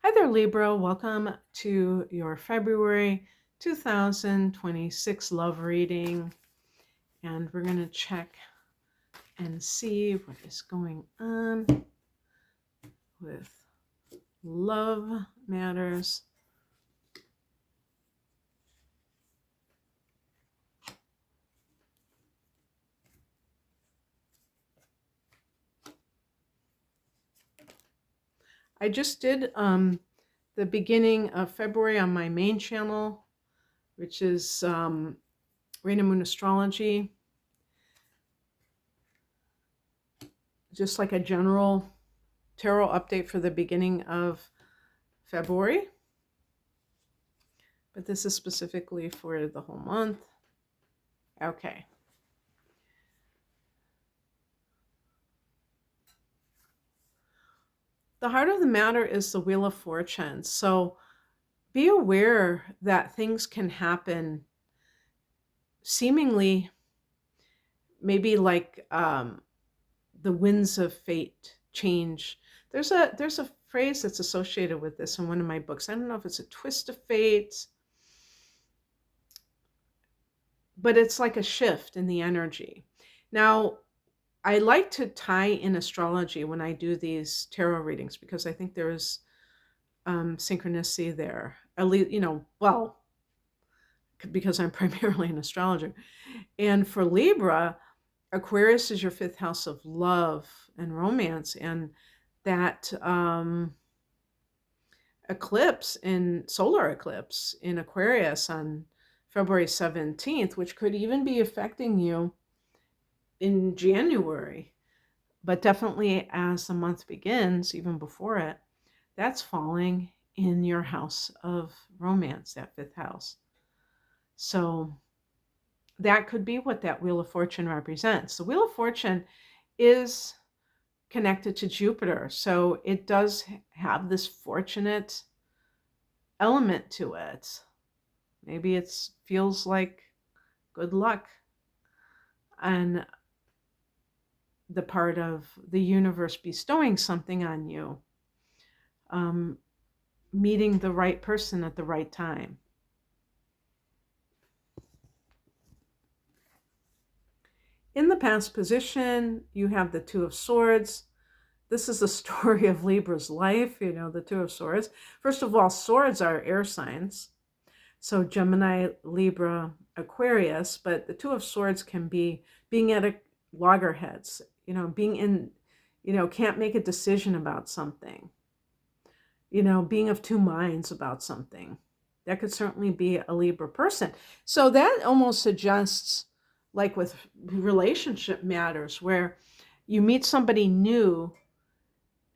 Hi there, Libra. Welcome to your February 2026 love reading. And we're going to check and see what is going on with love matters. I just did the beginning of February on my main channel, which is Rain and Moon Astrology. Just like a general tarot update for the beginning of February. But this is specifically for the whole month. Okay. The heart of the matter is the Wheel of Fortune. So be aware that things can happen seemingly maybe like the winds of fate change. There's a phrase that's associated with this in one of my books. I don't know if it's a twist of fate, but it's like a shift in the energy. Now, I like to tie in astrology when I do these tarot readings because I think there is synchronicity there. At least, well, because I'm primarily an astrologer. And for Libra, Aquarius is your fifth house of love and romance. And that solar eclipse in Aquarius on February 17th, which could even be affecting you in January, but definitely as the month begins, even before it, that's falling in your house of romance, that fifth house. So that could be what that Wheel of Fortune represents. The Wheel of Fortune is connected to Jupiter, so it does have this fortunate element to it. Maybe it feels like good luck and the part of the universe bestowing something on you, meeting the right person at the right time. In the past position, you have the Two of Swords. This is the story of Libra's life, the Two of Swords. First of all, swords are air signs. So Gemini, Libra, Aquarius, but the Two of Swords can be being at a loggerheads, being in, can't make a decision about something, being of two minds about something. That could certainly be a Libra person. So that almost suggests, like with relationship matters, where you meet somebody new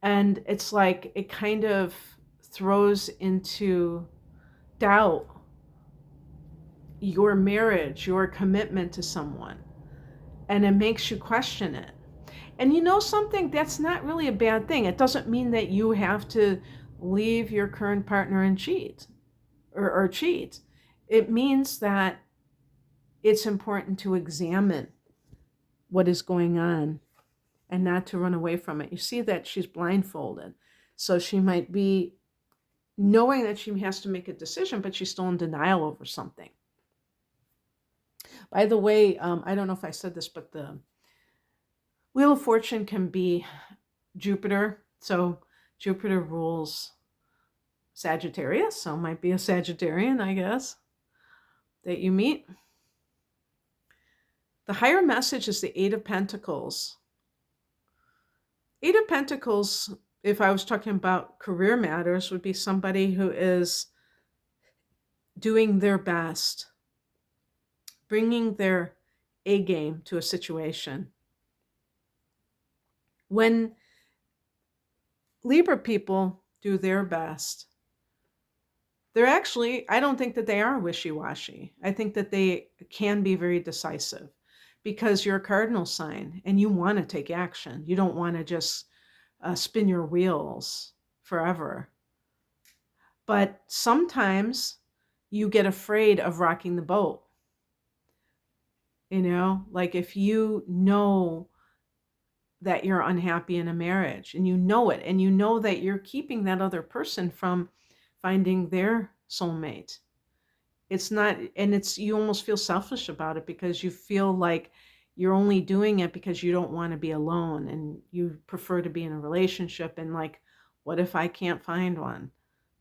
and it's like it kind of throws into doubt your marriage, your commitment to someone, and it makes you question it. And something, that's not really a bad thing. It doesn't mean that you have to leave your current partner and cheat or cheat. It means that it's important to examine what is going on and not to run away from it. You see that she's blindfolded. So she might be knowing that she has to make a decision, but she's still in denial over something. By the way, I don't know if I said this, but the Wheel of Fortune can be Jupiter. So Jupiter rules Sagittarius, so it might be a Sagittarian, I guess, that you meet. The higher message is the Eight of Pentacles. Eight of Pentacles, if I was talking about career matters, would be somebody who is doing their best, bringing their A game to a situation. When Libra people do their best, they're actually, I don't think that they are wishy-washy. I think that they can be very decisive because you're a cardinal sign and you want to take action. You don't want to just spin your wheels forever. But sometimes you get afraid of rocking the boat. Like if you know that you're unhappy in a marriage, and you know it, and you know that you're keeping that other person from finding their soulmate. It's not, and it's, you almost feel selfish about it because you feel like you're only doing it because you don't want to be alone and you prefer to be in a relationship, and like, what if I can't find one?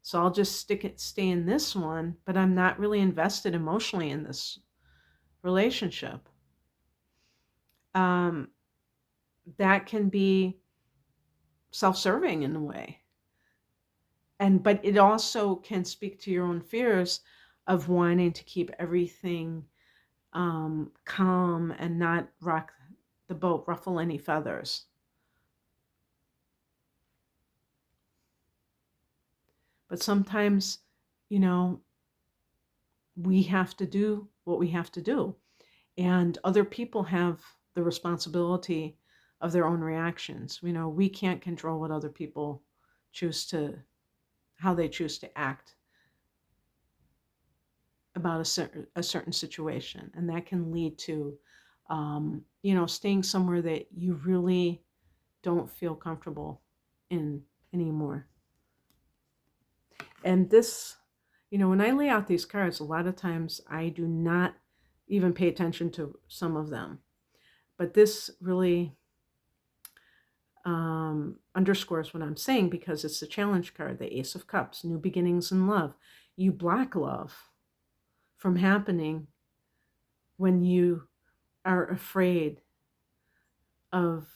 So I'll just stay in this one, but I'm not really invested emotionally in this relationship. Um, that can be self-serving in a way. And but it also can speak to your own fears of wanting to keep everything calm and not rock the boat, ruffle any feathers. But sometimes, you know, we have to do what we have to do, and other people have the responsibility of their own reactions. You know, we can't control what other people choose to, how they choose to act about a certain situation, and that can lead to, staying somewhere that you really don't feel comfortable in anymore. And this, when I lay out these cards, a lot of times I do not even pay attention to some of them. But this really underscores what I'm saying, because it's the challenge card, the Ace of Cups, new beginnings in love. You block love from happening when you are afraid of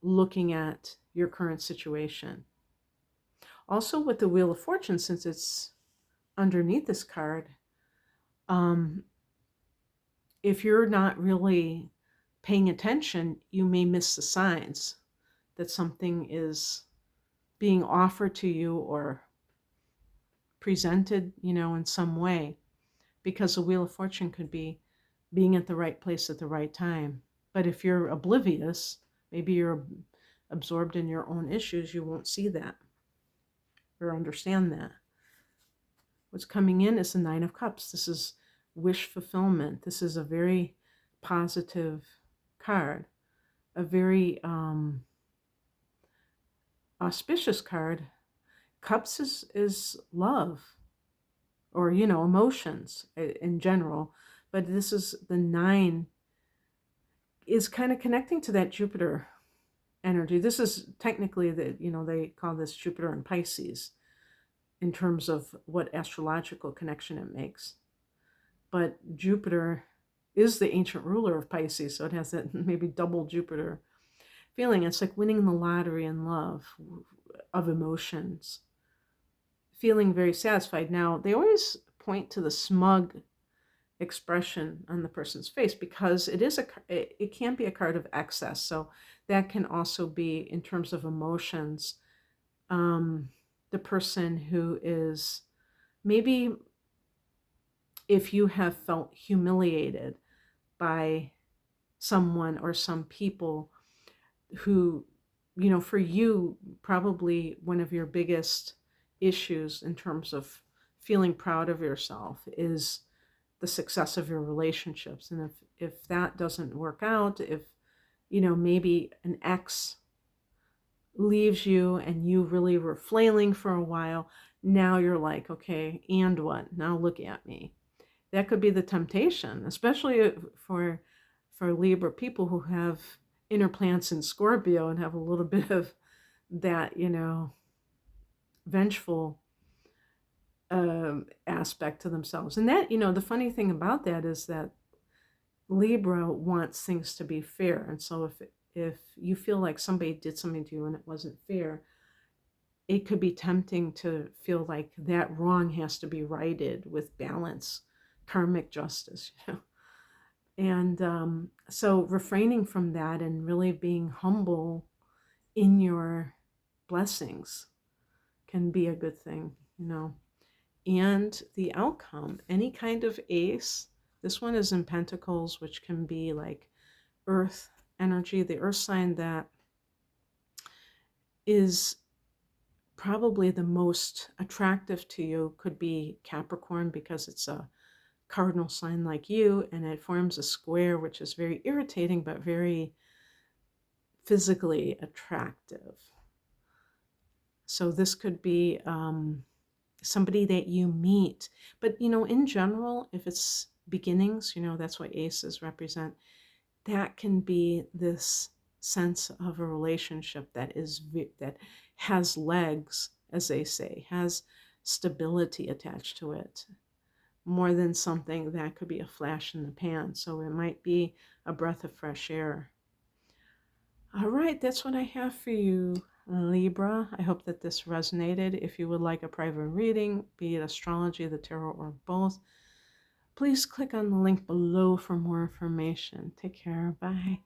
looking at your current situation. Also, with the Wheel of Fortune, since it's underneath this card, um, if you're not really paying attention, you may miss the signs that something is being offered to you or presented, in some way, because the Wheel of Fortune could be being at the right place at the right time. But if you're oblivious, maybe you're absorbed in your own issues, you won't see that or understand that. What's coming in is the Nine of Cups. This is wish fulfillment. This is a very positive card, a very auspicious card. Cups is love, or emotions in general, but this is the nine, is kind of connecting to that Jupiter energy. This is technically they call this Jupiter and Pisces in terms of what astrological connection it makes. But Jupiter is the ancient ruler of Pisces, so it has that maybe double Jupiter feeling. It's like winning the lottery in love, of emotions, feeling very satisfied. Now, they always point to the smug expression on the person's face, because it can be a card of excess. So that can also be, in terms of emotions, the person who is, maybe if you have felt humiliated by someone or some people who, for you, probably one of your biggest issues in terms of feeling proud of yourself is the success of your relationships. And if that doesn't work out, if maybe an ex leaves you and you really were flailing for a while, now you're like, okay, and what? Now look at me. That could be the temptation, especially for Libra people who have inner planets in Scorpio and have a little bit of that, vengeful aspect to themselves. And that, the funny thing about that is that Libra wants things to be fair. And so if you feel like somebody did something to you and it wasn't fair, it could be tempting to feel like that wrong has to be righted with balance, karmic justice, And so refraining from that and really being humble in your blessings can be a good thing. And the outcome, any kind of ace, this one is in Pentacles, which can be like earth energy, the earth sign that is probably the most attractive to you could be Capricorn, because it's a cardinal sign like you, and it forms a square, which is very irritating but very physically attractive. So this could be somebody that you meet. But, in general, if it's beginnings, that's what aces represent. That can be this sense of a relationship that has legs, as they say, has stability attached to it, more than something that could be a flash in the pan. So it might be a breath of fresh air. All right, that's what I have for you, Libra. I hope that this resonated. If you would like a private reading, be it astrology, the tarot, or both, please click on the link below for more information. Take care. Bye.